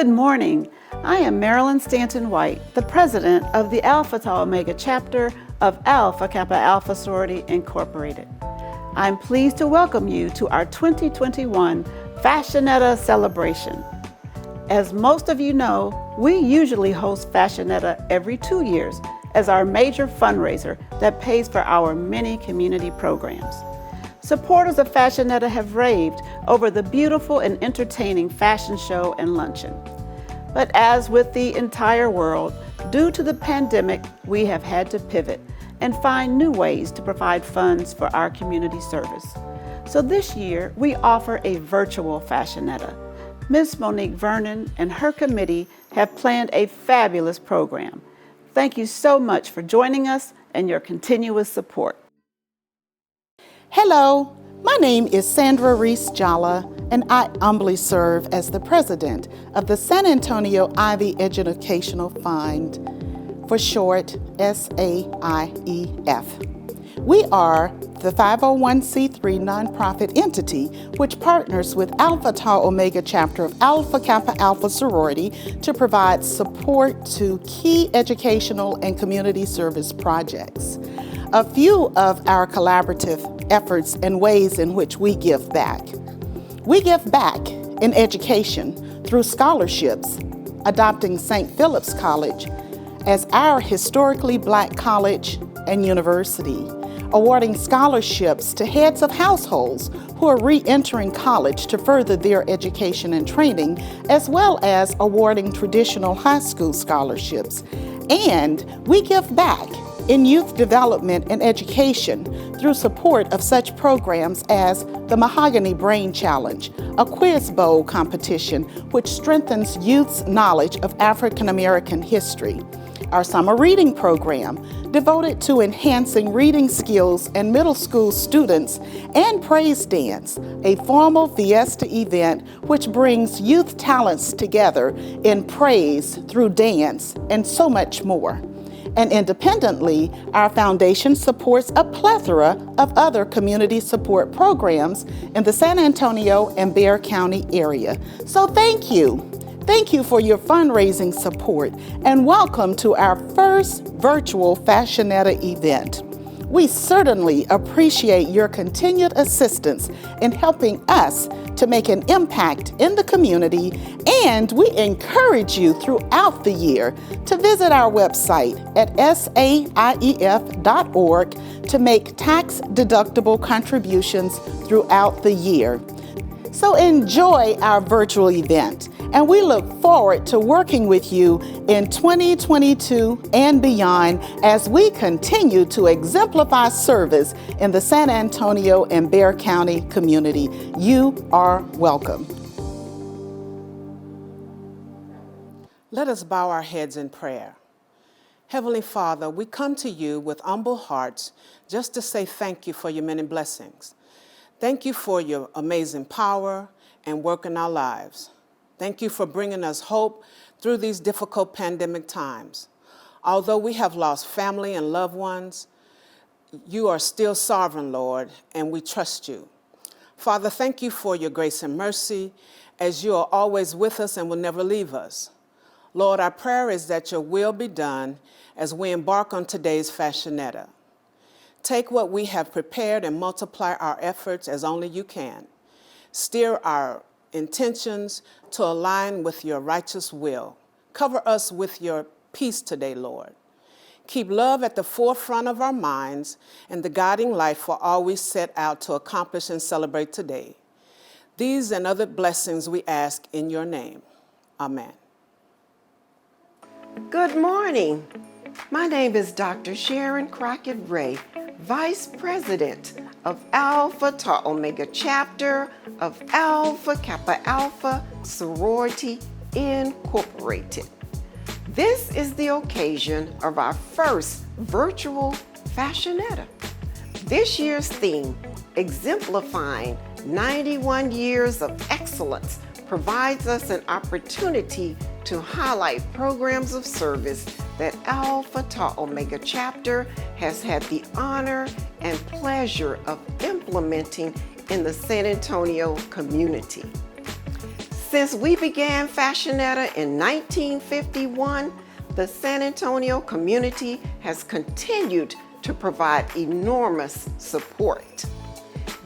Good morning. I am Marilyn Stanton White, the president of the Alpha Tau Omega chapter of Alpha Kappa Alpha Sorority Incorporated. I'm pleased to welcome you to our 2021 Fashionetta celebration. As most of you know, we usually host Fashionetta every 2 years as our major fundraiser that pays for our many community programs. Supporters of Fashionetta have raved over the beautiful and entertaining fashion show and luncheon. But as with the entire world, due to the pandemic, we have had to pivot and find new ways to provide funds for our community service. So this year, we offer a virtual Fashionetta. Ms. Monique Vernon and her committee have planned a fabulous program. Thank you so much for joining us and your continuous support. Hello, my name is Sandra Reese Jala, and I humbly serve as the president of the San Antonio Ivy Educational Fund, for short SAIEF. We are the 501c3 nonprofit entity which partners with Alpha Tau Omega chapter of Alpha Kappa Alpha Sorority to provide support to key educational and community service projects. A few of our collaborative efforts and ways in which we give back. We give back in education through scholarships, adopting St. Philip's College as our historically Black college and university, awarding scholarships to heads of households who are re-entering college to further their education and training, as well as awarding traditional high school scholarships. And we give back in youth development and education through support of such programs as the Mahogany Brain Challenge, a quiz bowl competition which strengthens youth's knowledge of African American history, our summer reading program devoted to enhancing reading skills in middle school students, and Praise Dance, a formal fiesta event which brings youth talents together in praise through dance, and so much more. And independently, our foundation supports a plethora of other community support programs in the San Antonio and Bexar County area. So thank you. Thank you for your fundraising support, and welcome to our first virtual Fashionetta event. We certainly appreciate your continued assistance in helping us to make an impact in the community, and we encourage you throughout the year to visit our website at saief.org to make tax-deductible contributions throughout the year. So enjoy our virtual event, and we look forward to working with you in 2022 and beyond as we continue to exemplify service in the San Antonio and Bexar County community. You are welcome. Let us bow our heads in prayer. Heavenly Father, we come to you with humble hearts just to say thank you for your many blessings. Thank you for your amazing power and work in our lives. Thank you for bringing us hope through these difficult pandemic times. Although we have lost family and loved ones, you are still sovereign, Lord, and we trust you. Father, thank you for your grace and mercy, as you are always with us and will never leave us. Lord, our prayer is that your will be done as we embark on today's Fashionetta. Take what we have prepared and multiply our efforts as only you can. Steer our intentions to align with your righteous will. Cover us with your peace today, Lord. Keep love at the forefront of our minds and the guiding light for all we set out to accomplish and celebrate today. These and other blessings we ask in your name. Amen. Good morning. My name is Dr. Sharon Crockett Ray, Vice President of Alpha Tau Omega chapter of Alpha Kappa Alpha Sorority Incorporated. This is the occasion of our first virtual Fashionetta. This year's theme, exemplifying 91 years of excellence, provides us an opportunity to highlight programs of service that Alpha Tau Omega chapter has had the honor and pleasure of implementing in the San Antonio community. Since we began Fashionetta in 1951, the San Antonio community has continued to provide enormous support.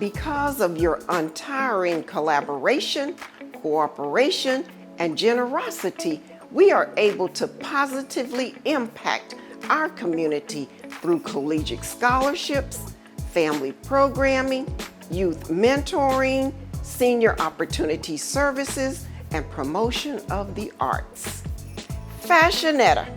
Because of your untiring collaboration, cooperation, and generosity, we are able to positively impact our community through collegiate scholarships, family programming, youth mentoring, senior opportunity services, and promotion of the arts. Fashionetta,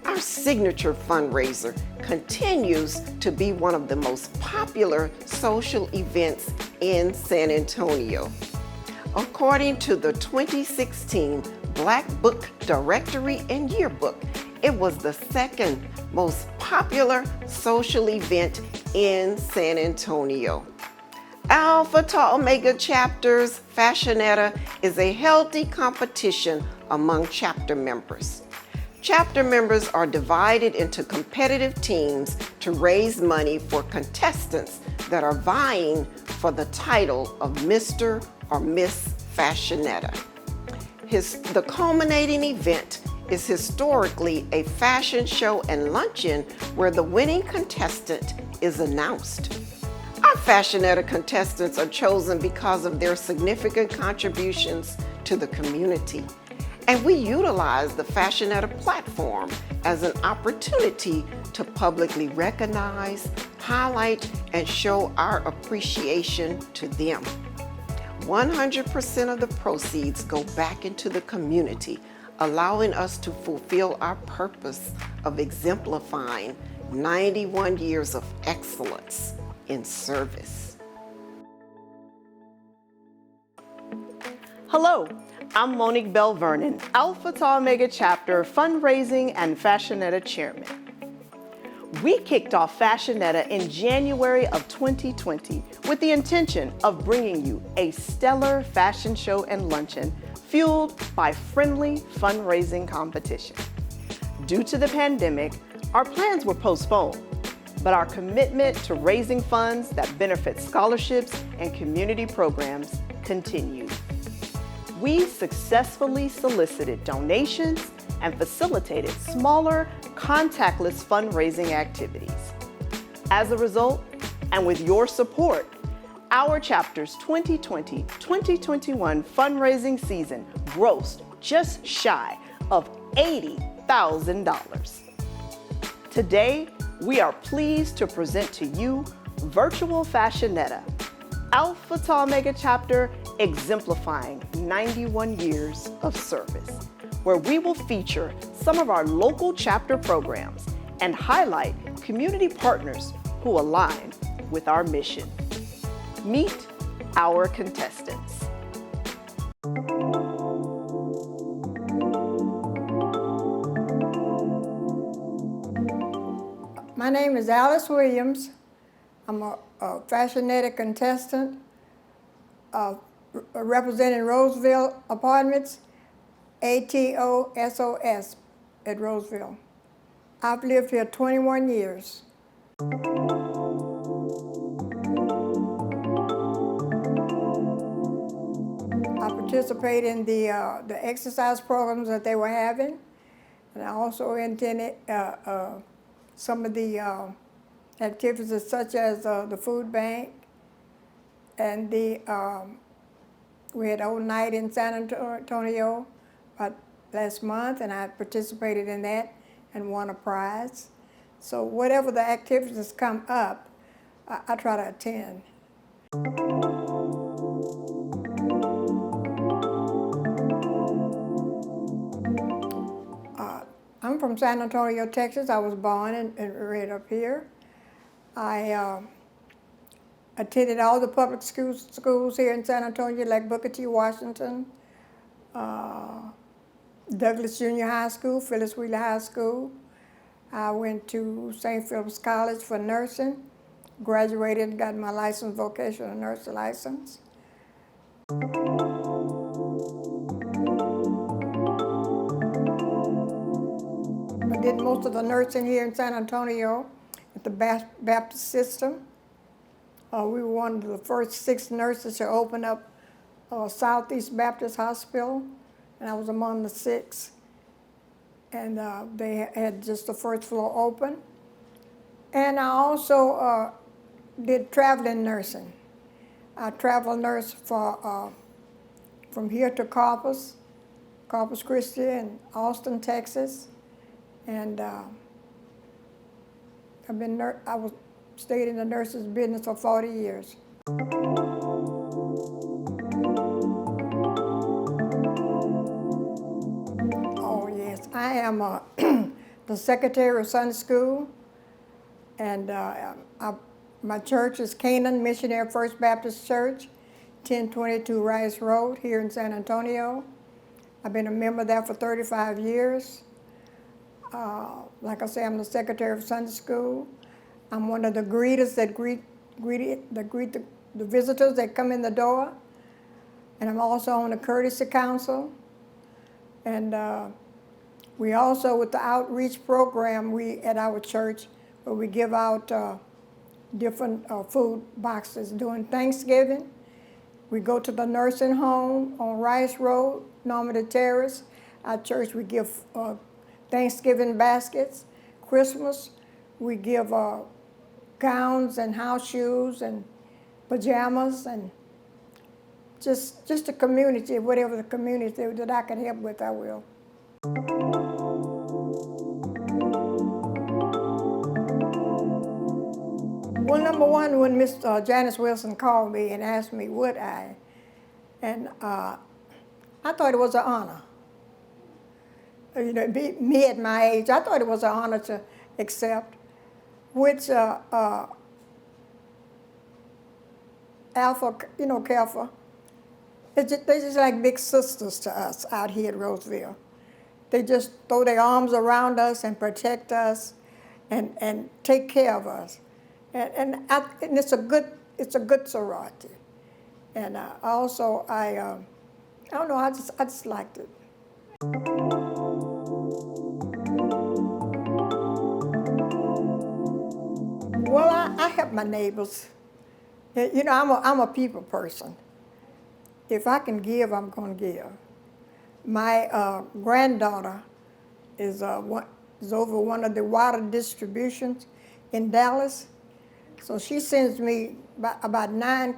our signature fundraiser, continues to be one of the most popular social events in San Antonio. According to the 2016 Black Book Directory and Yearbook, it was the second most popular social event in San Antonio. Alpha Tau Omega Chapter's Fashionetta is a healthy competition among chapter members. Chapter members are divided into competitive teams to raise money for contestants that are vying for the title of Mr. or Miss Fashionetta. The culminating event is historically a fashion show and luncheon where the winning contestant is announced. Our Fashionetta contestants are chosen because of their significant contributions to the community. And we utilize the Fashionetta platform as an opportunity to publicly recognize, highlight, and show our appreciation to them. 100% of the proceeds go back into the community, allowing us to fulfill our purpose of exemplifying 91 years of excellence in service. Hello, I'm Monique Bell Vernon, Alpha Tau Omega Chapter Fundraising and Fashionetta Chairman. We kicked off Fashionetta in January of 2020 with the intention of bringing you a stellar fashion show and luncheon fueled by friendly fundraising competition. Due to the pandemic, our plans were postponed, but our commitment to raising funds that benefit scholarships and community programs continued. We successfully solicited donations and facilitated smaller, contactless fundraising activities. As a result, and with your support, our chapter's 2020-2021 fundraising season grossed just shy of $80,000. Today, we are pleased to present to you Virtual Fashionetta, Alpha Tau Omega Chapter exemplifying 91 years of service, where we will feature some of our local chapter programs and highlight community partners who align with our mission. Meet our contestants. My name is Alice Williams. I'm a Fashionetta contestant representing Roseville Apartments, ATOSOS at Roseville. I've lived here 21 years. I participate in the exercise programs that they were having, and I also attended some of the activities such as the food bank, and we had old night in San Antonio last month, and I participated in that and won a prize. So whatever the activities come up, I try to attend. I'm from San Antonio, Texas. I was born and raised up here. I attended all the public schools here in San Antonio, like Booker T. Washington, Douglas Junior High School, Phyllis Wheeler High School. I went to St. Philip's College for nursing, graduated and got my license, vocational nurse license. I did most of the nursing here in San Antonio at the Baptist system. We were one of the first 6 nurses to open up Southeast Baptist Hospital, and I was among the 6. And they had just the first floor open. And I also did traveling nursing. I traveled nurse for from here to Corpus Christi, and Austin, Texas, and I stayed in the nurse's business for 40 years. Oh yes, I am the secretary of Sunday school, and my church is Canaan Missionary First Baptist Church, 1022 Rice Road here in San Antonio. I've been a member there for 35 years. Like I say, I'm the secretary of Sunday school. I'm one of the greeters that greet the visitors that come in the door. And I'm also on the courtesy council. And we also, with the outreach program at our church, where we give out different food boxes during Thanksgiving. We go to the nursing home on Rice Road, Normandy Terrace. Our church, we give Thanksgiving baskets. Christmas, we give gowns and house shoes and pajamas, and just the community, whatever the community that I can help with, I will. Well, number one, when Miss Janice Wilson called me and asked me would I, and I thought it was an honor. You know, me at my age, I thought it was an honor to accept, which Alpha, Kappa, they're just like big sisters to us out here at Roseville. They just throw their arms around us and protect us and take care of us. And it's a good sorority. And also, I don't know, I just liked it. Well, I help my neighbors. You know, I'm a people person. If I can give, I'm going to give. My granddaughter is over one of the water distributions in Dallas. So she sends me about 9,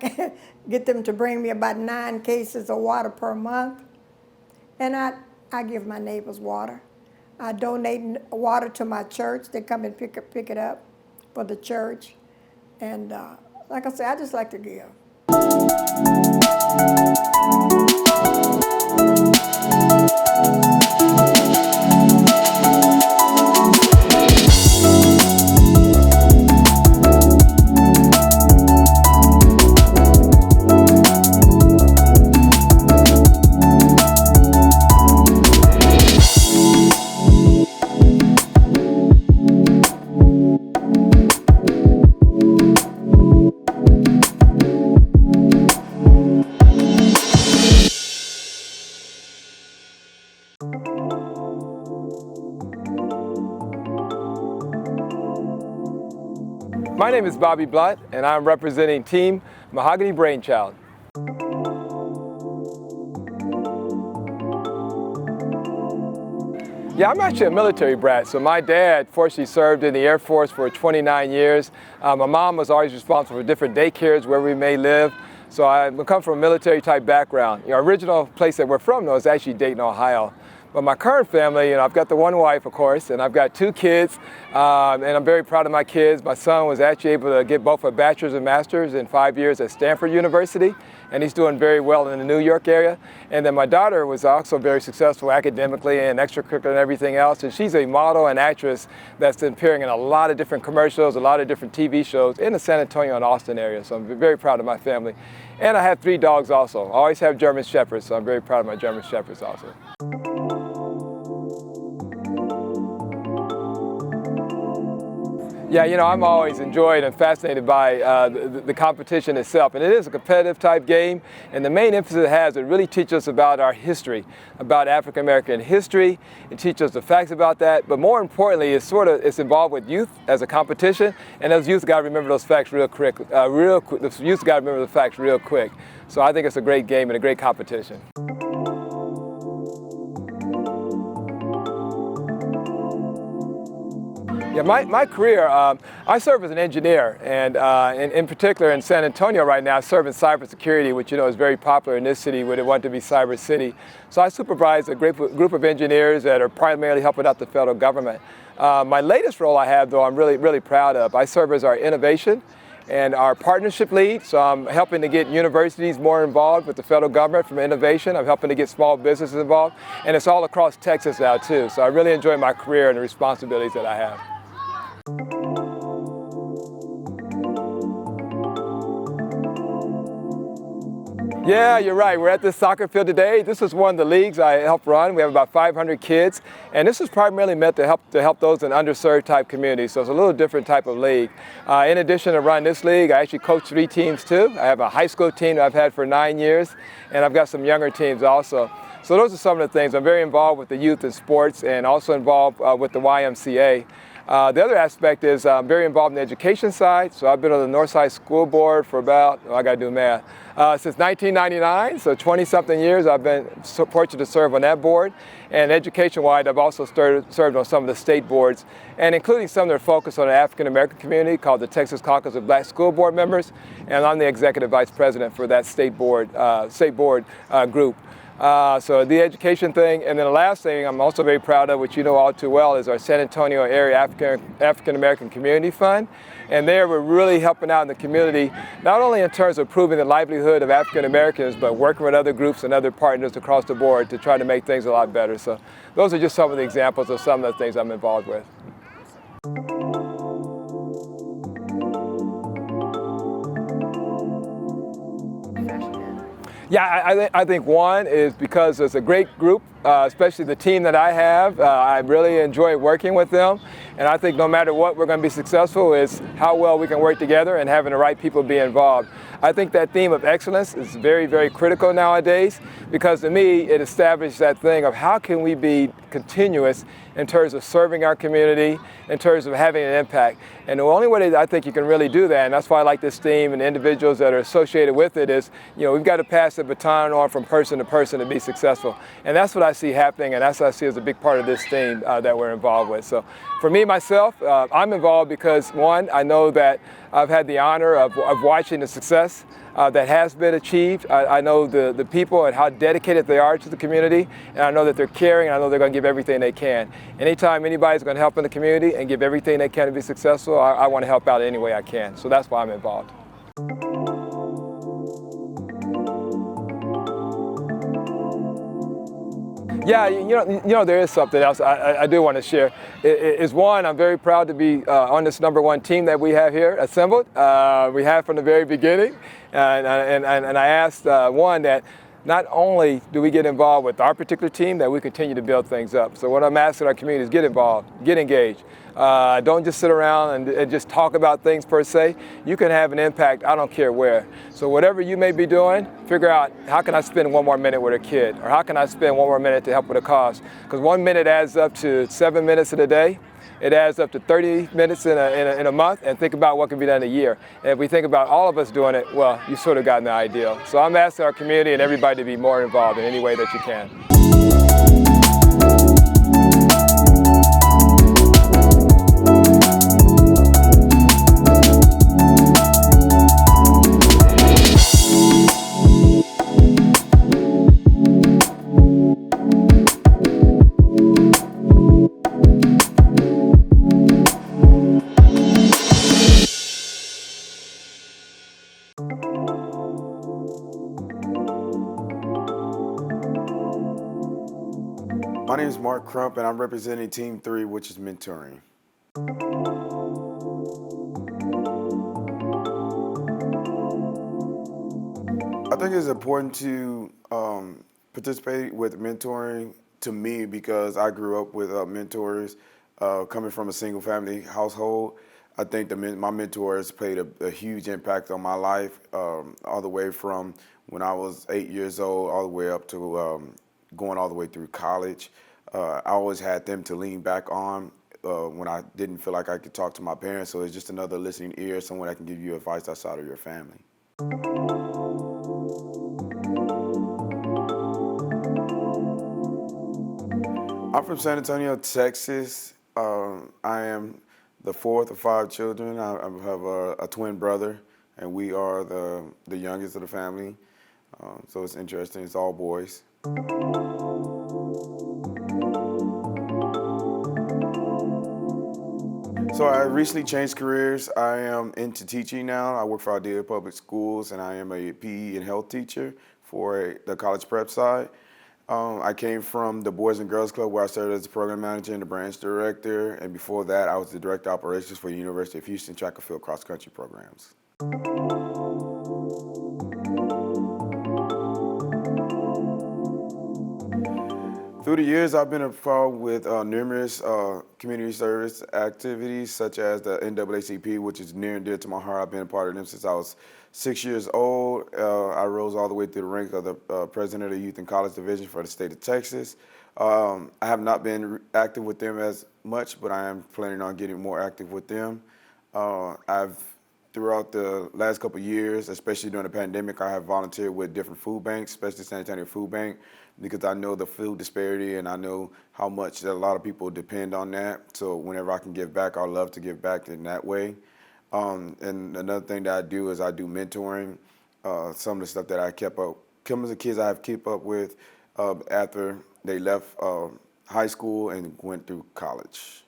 get them to bring me about 9 cases of water per month. And I give my neighbors water. I donate water to my church. They come and pick it up for the church. And like I said, I just like to give. My name is Bobby Blunt, and I'm representing Team Mahogany Brainchild. Yeah, I'm actually a military brat. So my dad fortunately served in the Air Force for 29 years. My mom was always responsible for different daycares where we may live. So I come from a military type background. You know, original place that we're from though is actually Dayton, Ohio. But my current family, you know, I've got the one wife, of course, and I've got 2 kids, and I'm very proud of my kids. My son was actually able to get both a bachelor's and master's in 5 years at Stanford University, and he's doing very well in the New York area. And then my daughter was also very successful academically and extracurricular and everything else, and she's a model and actress that's appearing in a lot of different commercials, a lot of different TV shows in the San Antonio and Austin area, so I'm very proud of my family. And I have 3 dogs also. I always have German Shepherds, so I'm very proud of my German Shepherds also. Yeah, I'm always enjoyed and fascinated by the competition itself. And it is a competitive type game. And the main emphasis it has, it really teaches us about our history, about African American history. It teaches us the facts about that. But more importantly, it's involved with youth as a competition. And those youth got to remember those facts real quick. The youth got to remember the facts real quick. So I think it's a great game and a great competition. Yeah, my career, I serve as an engineer, and in particular in San Antonio right now, I serve in cybersecurity, which is very popular in this city where they want to be cyber city. So I supervise a group of engineers that are primarily helping out the federal government. My latest role I have, though, I'm really proud of. I serve as our innovation and our partnership lead, so I'm helping to get universities more involved with the federal government from innovation. I'm helping to get small businesses involved, and it's all across Texas now too. So I really enjoy my career and the responsibilities that I have. Yeah, you're right. We're at this soccer field today. This is one of the leagues I help run. We have about 500 kids, and this is primarily meant to help those in underserved type communities. So it's a little different type of league. In addition to run this league, I actually coach 3 teams too. I have a high school team that I've had for 9 years, and I've got some younger teams also. So those are some of the things. I'm very involved with the youth in sports and also involved with the YMCA. The other aspect is I'm very involved in the education side. So I've been on the Northside School Board for about, I got to do math, since 1999. So 20-something years I've been so fortunate to serve on that board. And education-wide, I've also served on some of the state boards, and including some that are focused on the African-American community called the Texas Caucus of Black School Board Members. And I'm the executive vice president for that state board group. So the education thing, and then the last thing I'm also very proud of, which you know all too well, is our San Antonio Area African American Community Fund. And there we're really helping out in the community, not only in terms of improving the livelihood of African Americans, but working with other groups and other partners across the board to try to make things a lot better. So those are just some of the examples of some of the things I'm involved with. Yeah, I think one is because it's a great group, especially the team that I have. I really enjoy working with them. And I think no matter what, we're going to be successful is how well we can work together and having the right people be involved. I think that theme of excellence is very, very critical nowadays because to me, it established that thing of how can we be continuous in terms of serving our community, in terms of having an impact. And the only way that I think you can really do that, and that's why I like this theme and the individuals that are associated with it is, we've got to pass the baton on from person to person to be successful. And that's what I see happening, and that's what I see as a big part of this theme that we're involved with. So for me, myself, I'm involved because one, I know that I've had the honor of watching the success that has been achieved. I know the people and how dedicated they are to the community, and I know that they're caring, and I know they're going to give everything they can. Anytime anybody's going to help in the community and give everything they can to be successful, I want to help out any way I can. So that's why I'm involved. Yeah, there is something else I do want to share. Is one, I'm very proud to be on this #1 team that we have here assembled. We have from the very beginning, and I asked one that not only do we get involved with our particular team, that we continue to build things up. So what I'm asking our community is get involved, get engaged. Don't just sit around and just talk about things per se. You can have an impact, I don't care where. So whatever you may be doing, figure out how can I spend 1 more minute with a kid, or how can I spend 1 more minute to help with a cause? Because 1 minute adds up to 7 minutes in a day. It adds up to 30 minutes in a month, and think about what can be done in a year. And if we think about all of us doing it, well, you sort of gotten the ideal. So I'm asking our community and everybody to be more involved in any way that you can. My name is Mark Crump, and I'm representing Team 3, which is mentoring. I think it's important to participate with mentoring to me because I grew up with mentors coming from a single family household. I think my mentors played a huge impact on my life, all the way from when I was 8 years old, all the way up to going all the way through college. I always had them to lean back on when I didn't feel like I could talk to my parents. So it's just another listening ear, someone that can give you advice outside of your family. I'm from San Antonio, Texas. I am the fourth of 5 children. I have a twin brother, and we are the youngest of the family. So it's interesting. It's all boys. So I recently changed careers. I am into teaching now. I work for Idea Public Schools, and I am a PE and health teacher for the college prep side. I came from the Boys and Girls Club, where I served as the program manager and the branch director, and before that, I was the director of operations for the University of Houston track and field cross-country programs. Through the years, I've been involved with numerous community service activities, such as the NAACP, which is near and dear to my heart. I've been a part of them since I was 6 years old. I rose all the way through the rank of the president of the Youth and College Division for the state of Texas. I have not been active with them as much, but I am planning on getting more active with them. Throughout the last couple of years, especially during the pandemic, I have volunteered with different food banks, especially San Antonio Food Bank, because I know the food disparity and I know how much that a lot of people depend on that. So whenever I can give back, I love to give back in that way. And another thing that I do is I do mentoring. Some of the stuff that I kept up, some of the kids I have kept up with after they left high school and went through college.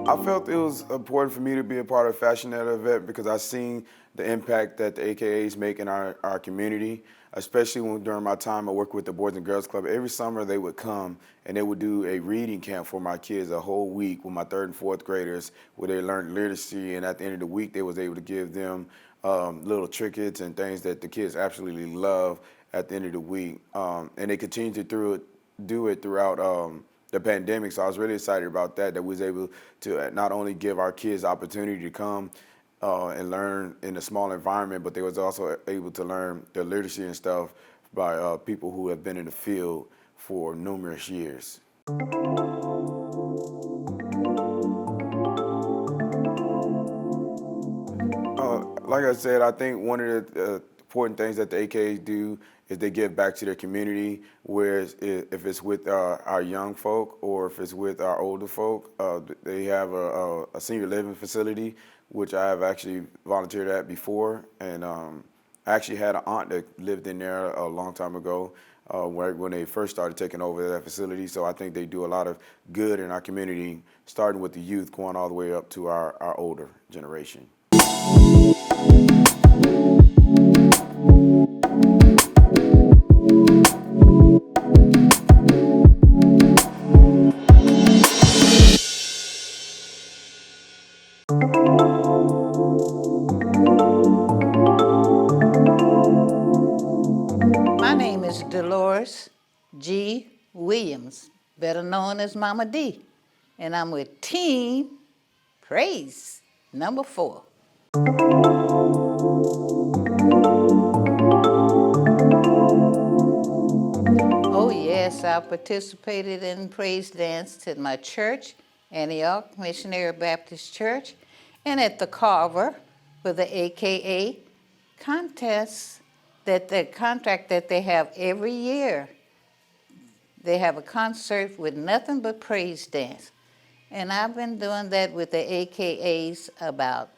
I felt it was important for me to be a part of Fashionetta event because I've seen the impact that the AKAs make in our community, especially during my time I worked with the Boys and Girls Club. Every summer they would come and they would do a reading camp for my kids a whole week with my 3rd and 4th graders where they learned literacy, and at the end of the week they was able to give them little trinkets and things that the kids absolutely love at the end of the week. And they continue to do it throughout the pandemic, so I was really excited about that we was able to not only give our kids the opportunity to come and learn in a small environment, but they was also able to learn the literacy and stuff by people who have been in the field for numerous years. Like I said, I think one of the important things that the AKAs do is they give back to their community, whereas if it's with our young folk or if it's with our older folk, they have a senior living facility, which I have actually volunteered at before. And I actually had an aunt that lived in there a long time ago when they first started taking over that facility. So I think they do a lot of good in our community, starting with the youth, going all the way up to our older generation. My name is Dolores G. Williams, better known as Mama D, and I'm with Team Praise number 4. Oh yes, I participated in praise dance at my church, Antioch Missionary Baptist Church, and at the Carver for the AKA contests, that the contract that they have every year. They have a concert with nothing but praise dance. And I've been doing that with the AKAs about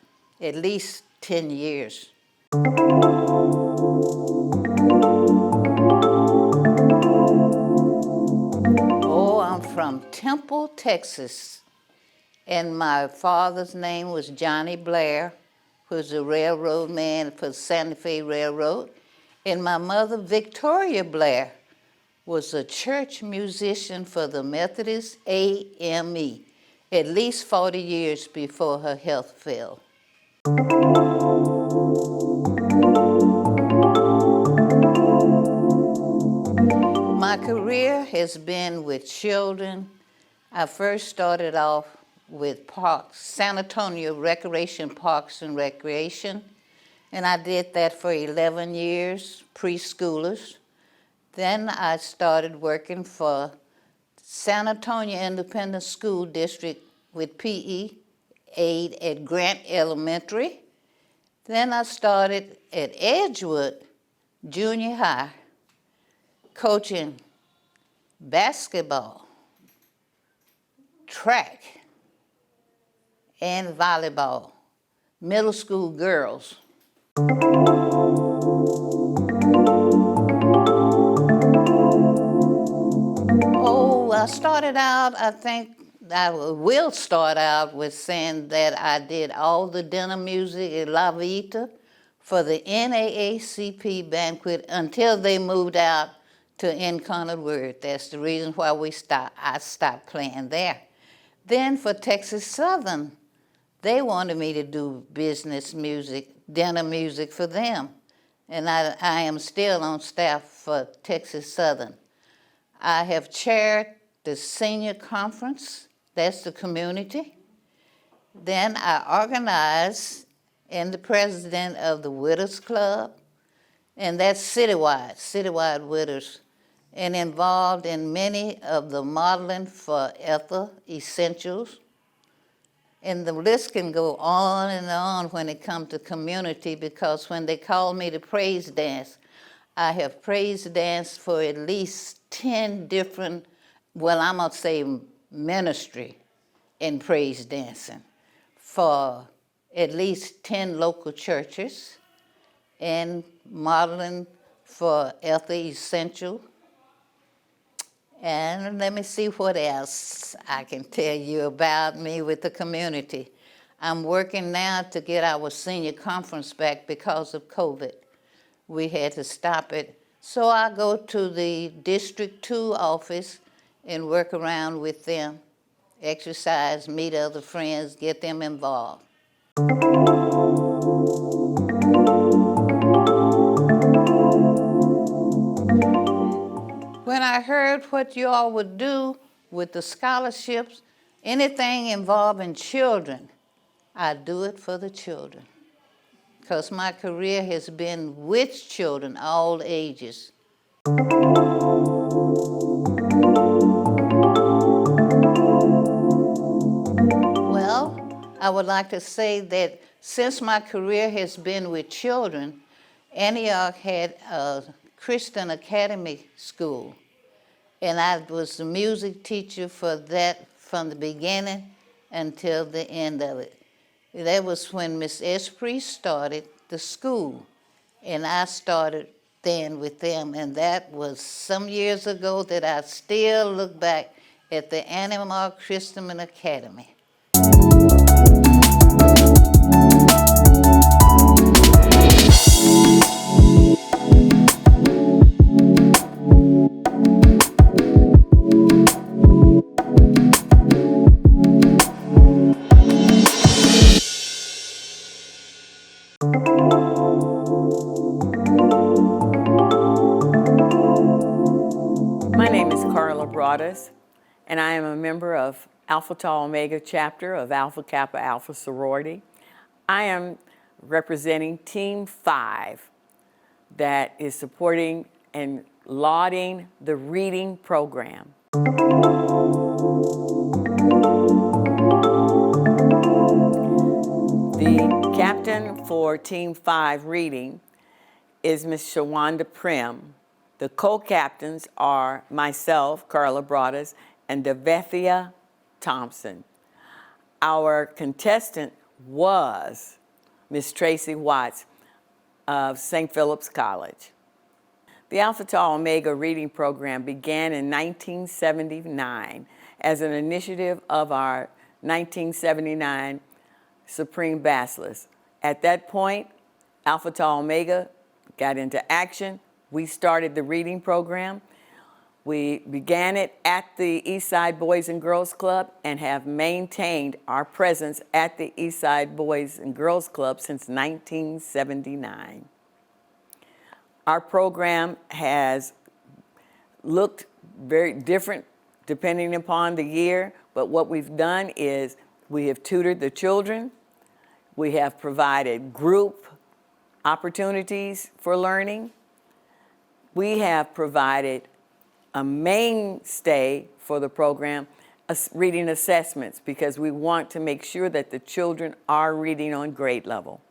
at least 10 years. Oh, I'm from Temple, Texas. And my father's name was Johnny Blair, who was a railroad man for Santa Fe Railroad. And my mother, Victoria Blair, was a church musician for the Methodist AME, at least 40 years before her health failed. My career has been with children. I first started off with parks, San Antonio Recreation Parks and Recreation, and I did that for 11 years, preschoolers. Then I started working for San Antonio Independent School District with PE aide at Grant Elementary. Then I started at Edgewood Junior High, coaching basketball, track, and volleyball, middle school girls. Oh, I started out, I think I will start out with saying that I did all the dinner music at La Vita for the NAACP banquet until they moved out to Incarnate Word. That's the reason why I stopped playing there. Then for Texas Southern, they wanted me to do business music, dinner music for them. And I am still on staff for Texas Southern. I have chaired the senior conference, that's the community. Then I organized and the president of the Widows Club, and that's citywide widows, and involved in many of the modeling for Ethel Essentials. And the list can go on and on when it comes to community, because when they call me to praise dance, I have praise danced for at least 10 different, well, I'm gonna say ministry in praise dancing, for at least 10 local churches, and modeling for Ethel Essential. And let me see what else I can tell you about me with the community. I'm working now to get our senior conference back because of COVID. We had to stop it. So I go to the District 2 office and work around with them, exercise, meet other friends, get them involved. When I heard what you all would do with the scholarships, anything involving children, I do it for the children, because my career has been with children, all ages. Well, I would like to say that since my career has been with children, Antioch had a Christian Academy School, and I was the music teacher for that from the beginning until the end of it. That was when Miss Esprit started the school, and I started then with them, and that was some years ago that I still look back at the Antioch Christian Academy. And I am a member of Alpha Tau Omega chapter of Alpha Kappa Alpha sorority. I am representing Team 5 that is supporting and lauding the reading program. The captain for Team 5 reading is Ms. Shawanda Prim. The co-captains are myself, Carla Broadus, and Devethia Thompson. Our contestant was Miss Tracy Watts of St. Philip's College. The Alpha Tau Omega reading program began in 1979 as an initiative of our 1979 Supreme Bachelors. At that point, Alpha Tau Omega got into action. We started the reading program. We began it at the Eastside Boys and Girls Club and have maintained our presence at the Eastside Boys and Girls Club since 1979. Our program has looked very different depending upon the year, but what we've done is we have tutored the children, we have provided group opportunities for learning, we have provided a mainstay for the program, reading assessments, because we want to make sure that the children are reading on grade level.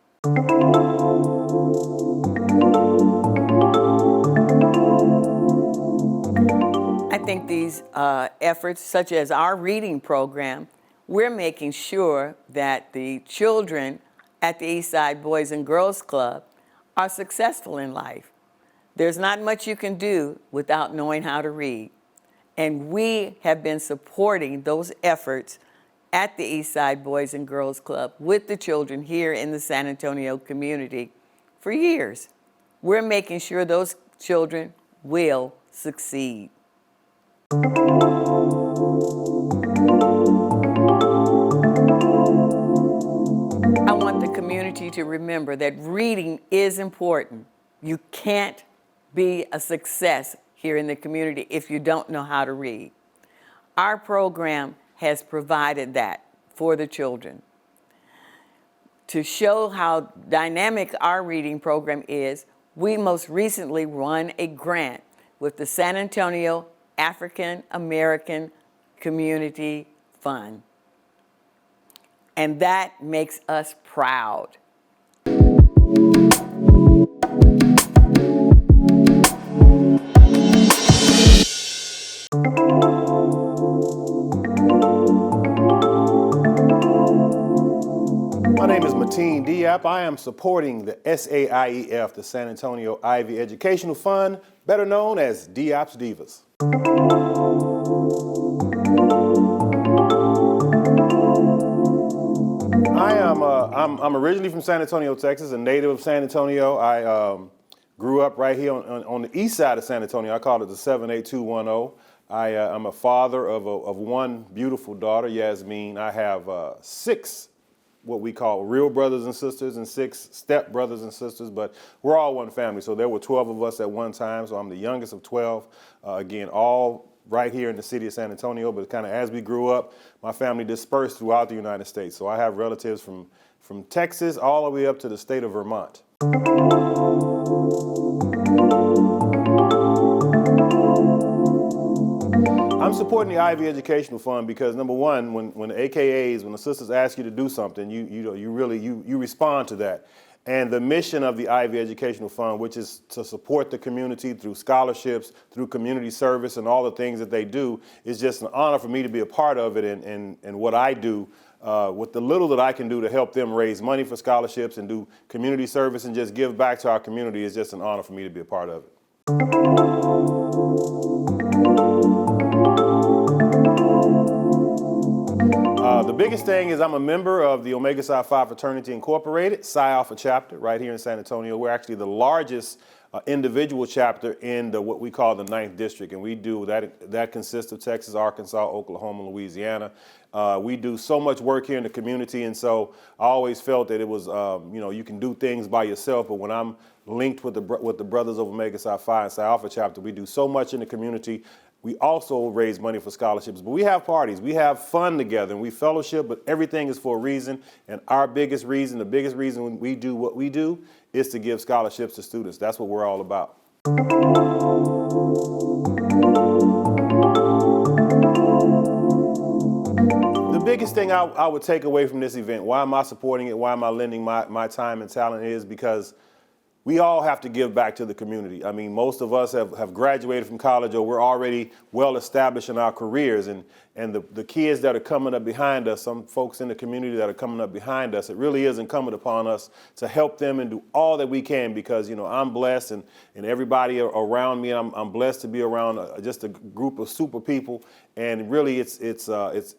I think these efforts, such as our reading program, we're making sure that the children at the Eastside Boys and Girls Club are successful in life. There's not much you can do without knowing how to read. And we have been supporting those efforts at the Eastside Boys and Girls Club with the children here in the San Antonio community for years. We're making sure those children will succeed. I want the community to remember that reading is important. You can't be a success here in the community if you don't know how to read. Our program has provided that for the children. To show how dynamic our reading program is, we most recently won a grant with the San Antonio African American Community Fund. And that makes us proud. My name is Mateen Diop. I am supporting the SAIEF, the San Antonio Ivy Educational Fund, better known as Diop's Divas. I'm originally from San Antonio, Texas, a native of San Antonio. I grew up right here on the east side of San Antonio. I call it the 78210. I'm a father of one beautiful daughter, Yasmin. I have 6 what we call real brothers and sisters and 6 step brothers and sisters, but we're all one family. So there were 12 of us at one time, so I'm the youngest of 12. Again, all right here in the city of San Antonio, but kind of as we grew up, my family dispersed throughout the United States. So I have relatives from Texas all the way up to the state of Vermont. I'm supporting the Ivy Educational Fund because, number one, when the AKAs, when the sisters ask you to do something, you respond to that. And the mission of the Ivy Educational Fund, which is to support the community through scholarships, through community service, and all the things that they do, is just an honor for me to be a part of it. And what I do, with the little that I can do to help them raise money for scholarships and do community service and just give back to our community, is just an honor for me to be a part of it. The biggest thing is I'm a member of the Omega Psi Phi Fraternity Incorporated, Psi Alpha chapter, right here in San Antonio. We're actually the largest individual chapter in what we call the 9th District, and we do that consists of Texas, Arkansas, Oklahoma, Louisiana. We do so much work here in the community, and so I always felt that it was, you can do things by yourself, but when I'm linked with the brothers of Omega Psi Phi and Psi Alpha chapter, we do so much in the community. We also raise money for scholarships, but we have parties, we have fun together, and we fellowship, but everything is for a reason. And our biggest reason, the biggest reason we do what we do, is to give scholarships to students. That's what we're all about. The biggest thing I would take away from this event, why am I supporting it, why am I lending my time and talent, is because we all have to give back to the community. I mean, most of us have graduated from college, or we're already well established in our careers. And the kids that are coming up behind us, some folks in the community that are coming up behind us, it really is incumbent upon us to help them and do all that we can, because, I'm blessed, and everybody around me, I'm blessed to be around just a group of super people. And really, it's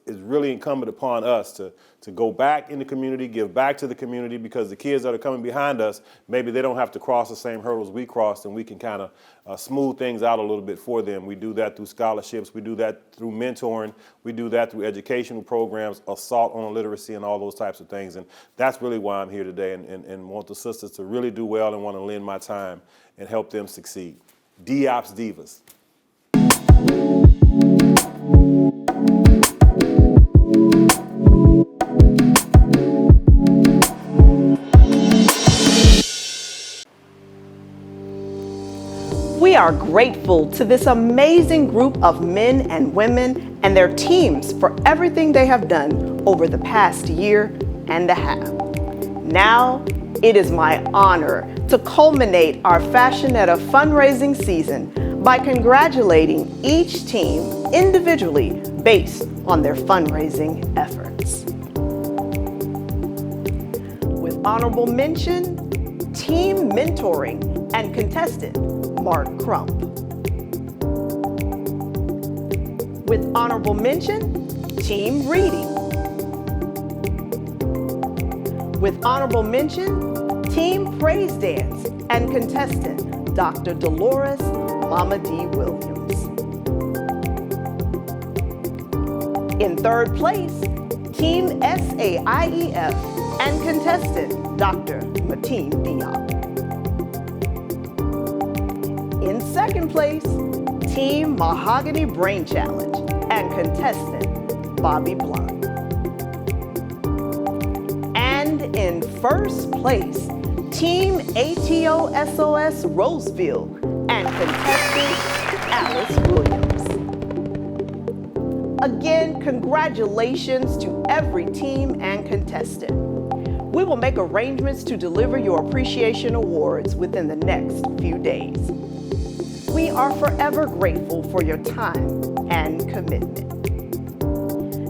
really incumbent upon us to go back in the community, give back to the community, because the kids that are coming behind us, maybe they don't have to cross the same hurdles we crossed, and we can kind of smooth things out a little bit for them. We do that through scholarships. We do that through mentoring. We do that through educational programs, assault on literacy, and all those types of things. And that's really why I'm here today, and want the sisters to really do well and want to lend my time and help them succeed. Diop's Divas. We are grateful to this amazing group of men and women and their teams for everything they have done over the past year and a half. Now, it is my honor to culminate our Fashionetta fundraising season by congratulating each team individually based on their fundraising efforts. With honorable mention, Team Mentoring and Contestant, Mark Crump. With honorable mention, Team Reading. With honorable mention, Team Praise Dance and Contestant, Dr. Dolores Mama D. Williams. In third place, Team SAIEF and Contestant, Dr. Mateen Diop. In second place, Team Mahogany Brain Challenge and Contestant, Bobby Blunt. And in first place, Team ATO SOS Roseville and Contestant, Alice Williams. Again, congratulations to every team and contestant. We will make arrangements to deliver your appreciation awards within the next few days. We are forever grateful for your time and commitment.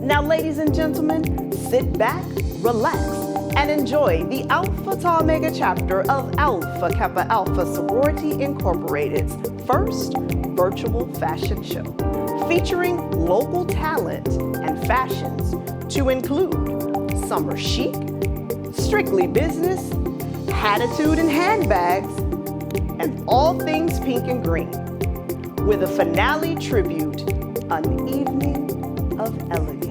Now, ladies and gentlemen, sit back, relax, and enjoy the Alpha Tau Omega chapter of Alpha Kappa Alpha Sorority Incorporated's first virtual fashion show, featuring local talent and fashions to include summer chic, strictly business, attitude and handbags, and all things pink and green, with a finale tribute, An Evening of Elegance.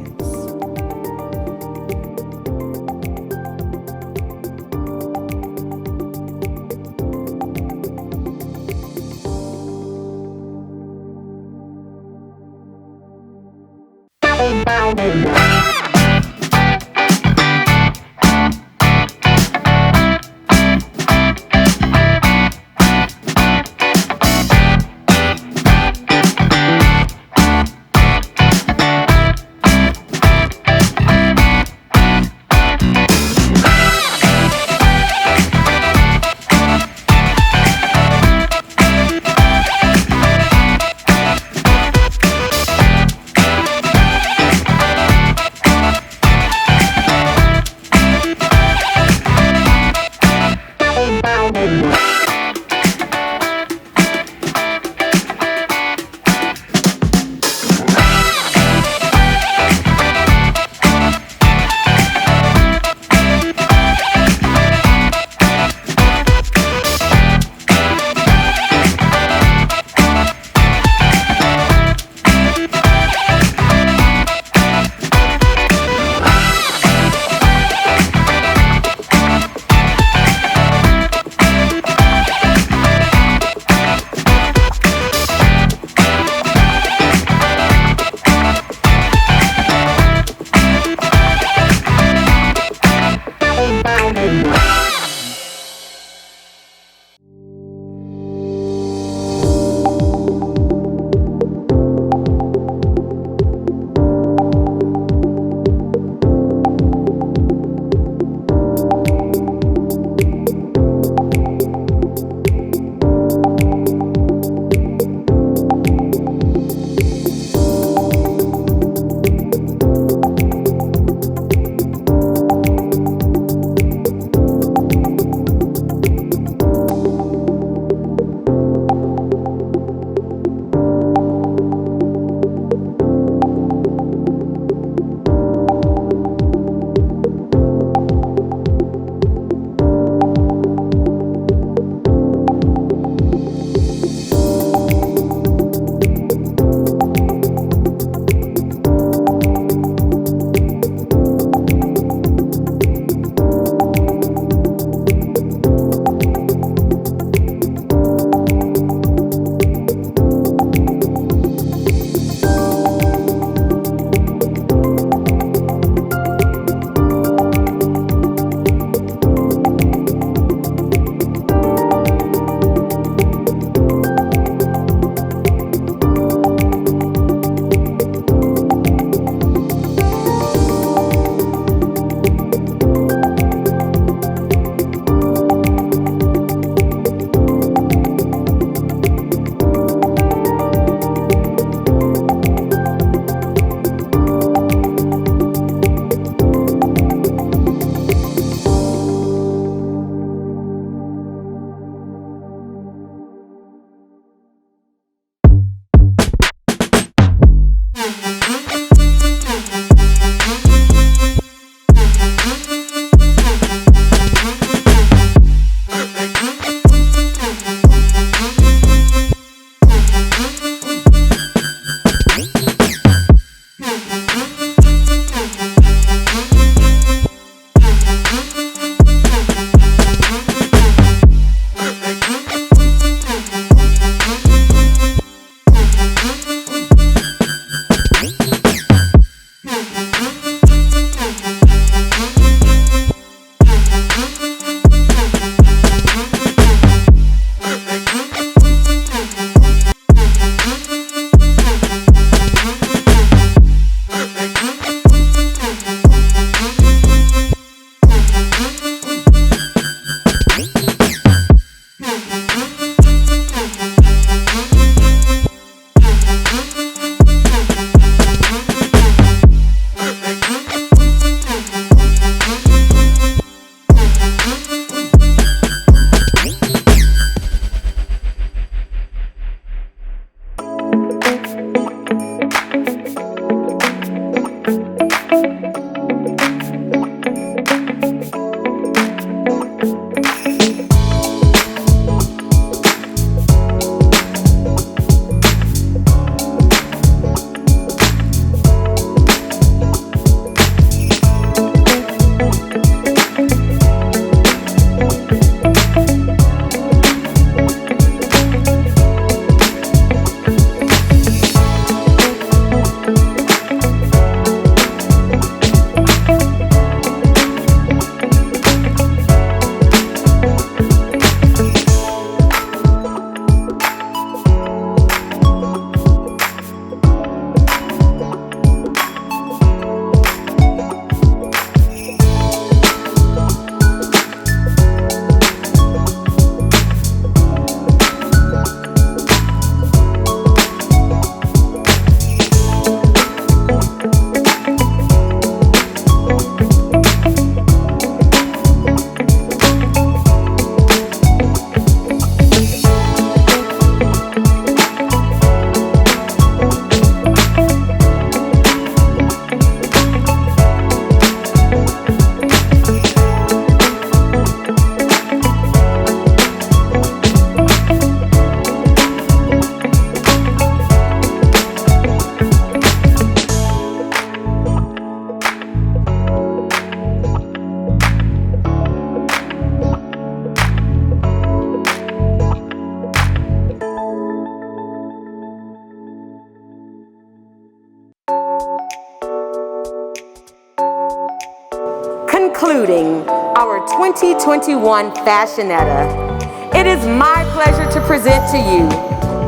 concluding our 2021 Fashionetta, it is my pleasure to present to you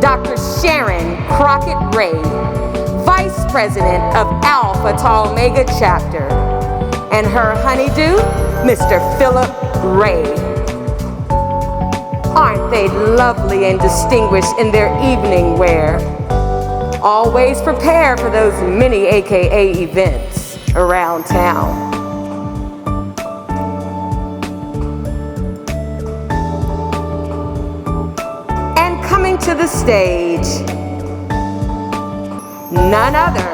Dr. Sharon Crockett Ray, Vice President of Alpha Tau Omega Chapter, and her honeydew, Mr. Philip Ray. Aren't they lovely and distinguished in their evening wear? Always prepare for those many AKA events around town. And coming to the stage, none other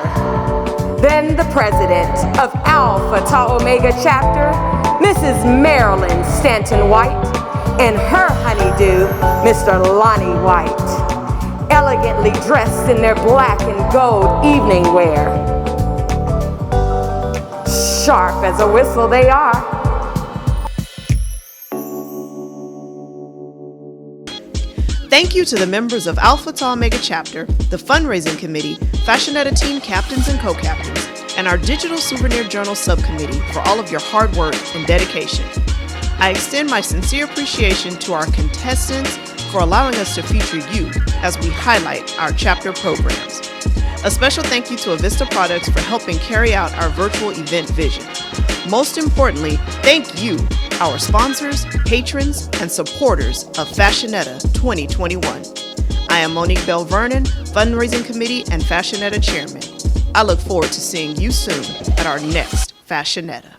than the president of Alpha Tau Omega Chapter, Mrs. Marilyn Stanton White, and her honeydew, Mr. Lonnie White, elegantly dressed in their black and gold evening wear. Sharp as a whistle they are. Thank you to the members of Alpha Tau Omega Chapter, the Fundraising Committee, Fashionetta Team Captains and Co-Captains, and our Digital Souvenir Journal Subcommittee for all of your hard work and dedication. I extend my sincere appreciation to our contestants for allowing us to feature you as we highlight our chapter programs. A special thank you to Avista Products for helping carry out our virtual event vision. Most importantly, thank you, our sponsors, patrons, and supporters of Fashionetta 2021. I am Monique Bell Vernon, Fundraising Committee and Fashionetta Chairman. I look forward to seeing you soon at our next Fashionetta.